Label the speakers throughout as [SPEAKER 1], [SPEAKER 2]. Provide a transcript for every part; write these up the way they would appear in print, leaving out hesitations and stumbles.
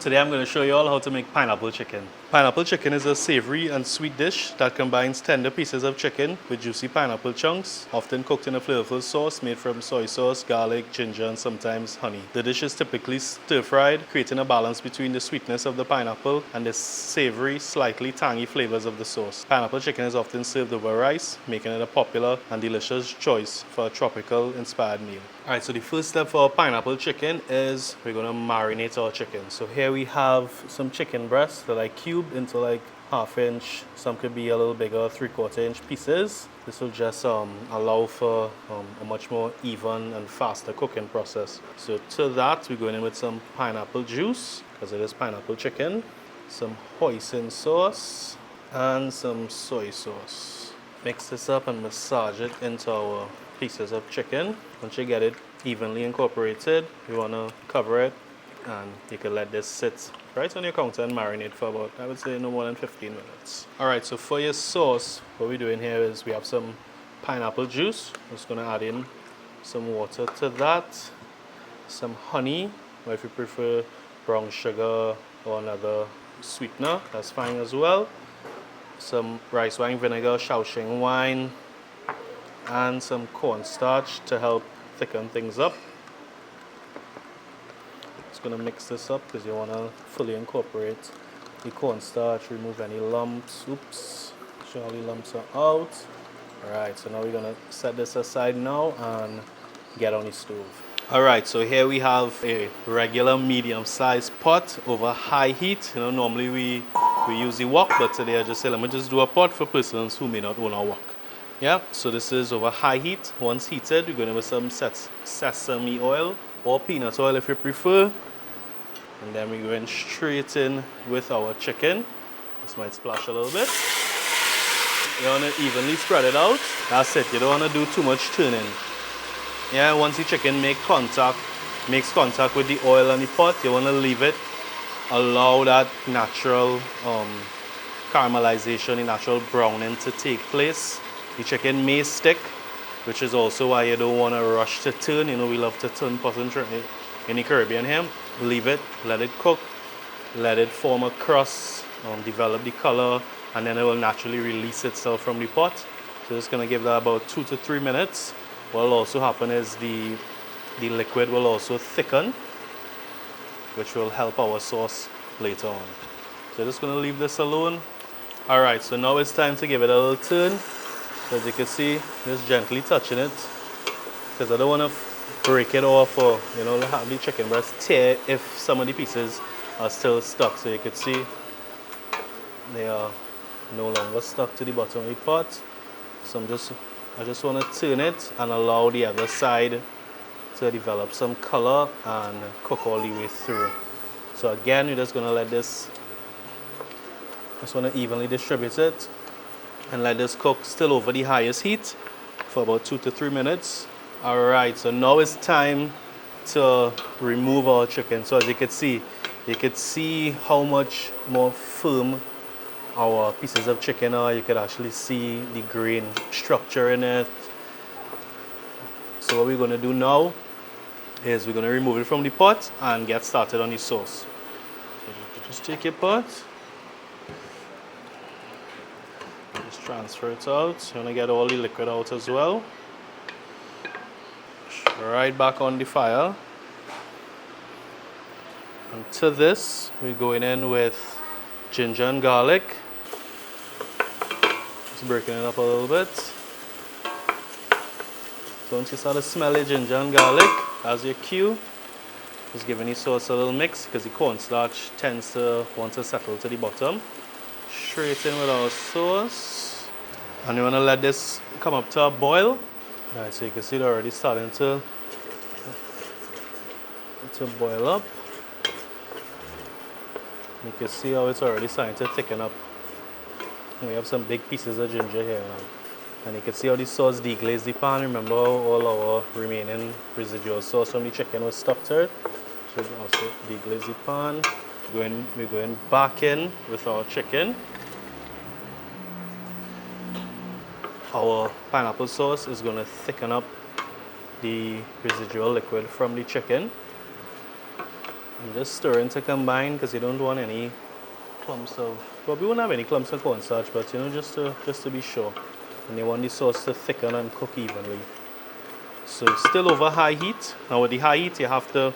[SPEAKER 1] Today I'm going to show you all how to make pineapple chicken. Pineapple chicken is a savory and sweet dish that combines tender pieces of chicken with juicy pineapple chunks, often cooked in a flavorful sauce made from soy sauce, garlic, ginger, and sometimes honey. The dish is typically stir-fried, creating a balance between the sweetness of the pineapple and the savory, slightly tangy flavors of the sauce. Pineapple chicken is often served over rice, making it a popular and delicious choice for a tropical-inspired meal. Alright, so the first step for pineapple chicken is we're going to marinate our chicken. So here we have some chicken breasts that I cubed into like half-inch, some could be a little bigger, 3/4 inch pieces. This will just allow for a much more even and faster cooking process. So to that, we're going in with some pineapple juice, because it is pineapple chicken, some hoisin sauce, and some soy sauce. Mix this up and massage it into our pieces of chicken. Once you get it evenly incorporated, you want to cover it, and you can let this sit right on your counter and marinate for about, I would say, no more than 15 minutes. Alright, so for your sauce, what we're doing here is we have some pineapple juice. I'm just going to add in some water to that, some honey, or if you prefer brown sugar or another sweetener, that's fine as well. Some rice wine vinegar, Xaoxing wine, and some cornstarch to help thicken things up. Just going to mix this up because you want to fully incorporate the cornstarch, remove any lumps. Oops, sure all the lumps are out. Alright, so now we're going to set this aside now and get on the stove. Alright, so here we have a regular medium-sized pot over high heat. You know, normally we use the wok, but today I just said let me just do a pot for persons who may not own a wok. Yeah, so this is over high heat. Once heated, we're going to with some sesame oil or peanut oil if you prefer. And then we're going straight in with our chicken. This might splash a little bit. You want to evenly spread it out. That's it. You don't want to do too much turning. Yeah, once the chicken makes contact with the oil and the pot, you want to leave it. Allow that natural caramelization, the natural browning to take place. The chicken may stick, which is also why you don't want to rush to turn. You know, we love to turn pot in the Caribbean here. Leave it, let it cook, let it form a crust, develop the color, and then it will naturally release itself from the pot. So it's going to give that about 2 to 3 minutes. What will also happen is the liquid will also thicken, which will help our sauce later on. So just going to leave this alone. Alright, so now it's time to give it a little turn. As you can see, just gently touching it, because I don't want to break it off or, you know, have the chicken breast tear if some of the pieces are still stuck. So you can see they are no longer stuck to the bottom of the pot. So I just want to turn it and allow the other side to develop some color and cook all the way through. So again, we're just going to let this, just want to evenly distribute it and let this cook still over the highest heat for about 2 to 3 minutes. Alright, so now it's time to remove our chicken. So as you can see how much more firm our pieces of chicken are. You can actually see the grain structure in it. So what we're going to do now is we're going to remove it from the pot and get started on the sauce. So you just take your pot, just transfer it out. You want to get all the liquid out as well. Right back on the fire. And to this, we're going in with ginger and garlic. Just breaking it up a little bit. So once you start to smell the ginger and garlic, as your cue, just giving the sauce a little mix because the cornstarch tends to want to settle to the bottom. Straight in with our sauce. And you want to let this come up to a boil. Alright, so you can see it already starting to boil up. You can see how it's already starting to thicken up. And we have some big pieces of ginger here now. And you can see how the sauce deglazed the pan. Remember all our remaining residual sauce from the chicken was stuck to it. So we also deglaze the pan. We're going back in with our chicken. Our pineapple sauce is going to thicken up the residual liquid from the chicken. I'm just stirring to combine because you don't want any clumps of, well, we won't have any clumps of cornstarch, but you know, just to be sure. And you want the sauce to thicken and cook evenly. So it's still over high heat. Now with the high heat, you have to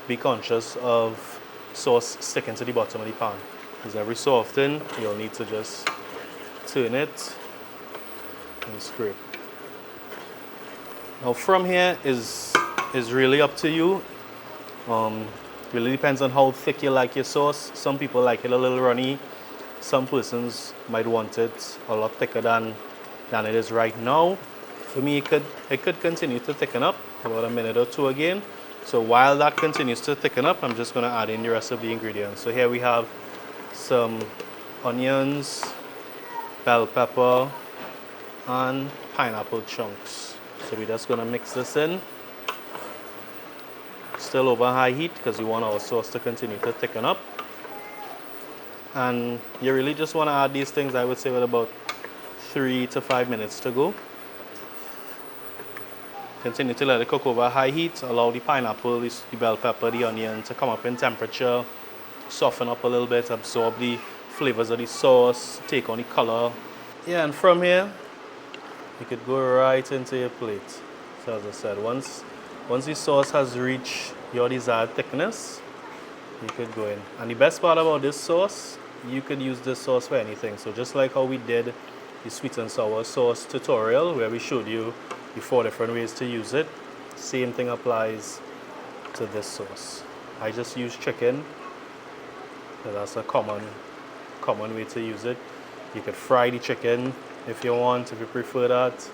[SPEAKER 1] be conscious of sauce sticking to the bottom of the pan. Because every so often, you'll need to just turn it and scrape. Now from here is really up to you. Really depends on how thick you like your sauce. Some people like it a little runny. Some persons might want it a lot thicker than it is right now. For me, it could continue to thicken up about a minute or two again. So while that continues to thicken up, I'm just going to add in the rest of the ingredients. So here we have some onions, bell pepper, and pineapple chunks. So we're just going to mix this in. Still over high heat because we want our sauce to continue to thicken up. And you really just want to add these things, I would say, with about 3 to 5 minutes to go. Continue to let it cook over high heat. Allow the pineapple, the bell pepper, the onion to come up in temperature, soften up a little bit, absorb the flavors of the sauce, take on the color. Yeah, and from here, you could go right into your plate. So as I said, once the sauce has reached your desired thickness, you could go in. And the best part about this sauce, you could use this sauce for anything. So just like how we did the sweet and sour sauce tutorial where we showed you the 4 different ways to use it, same thing applies to this sauce. I just use chicken, so that's a common way to use it. You could fry the chicken if you want, if you prefer that.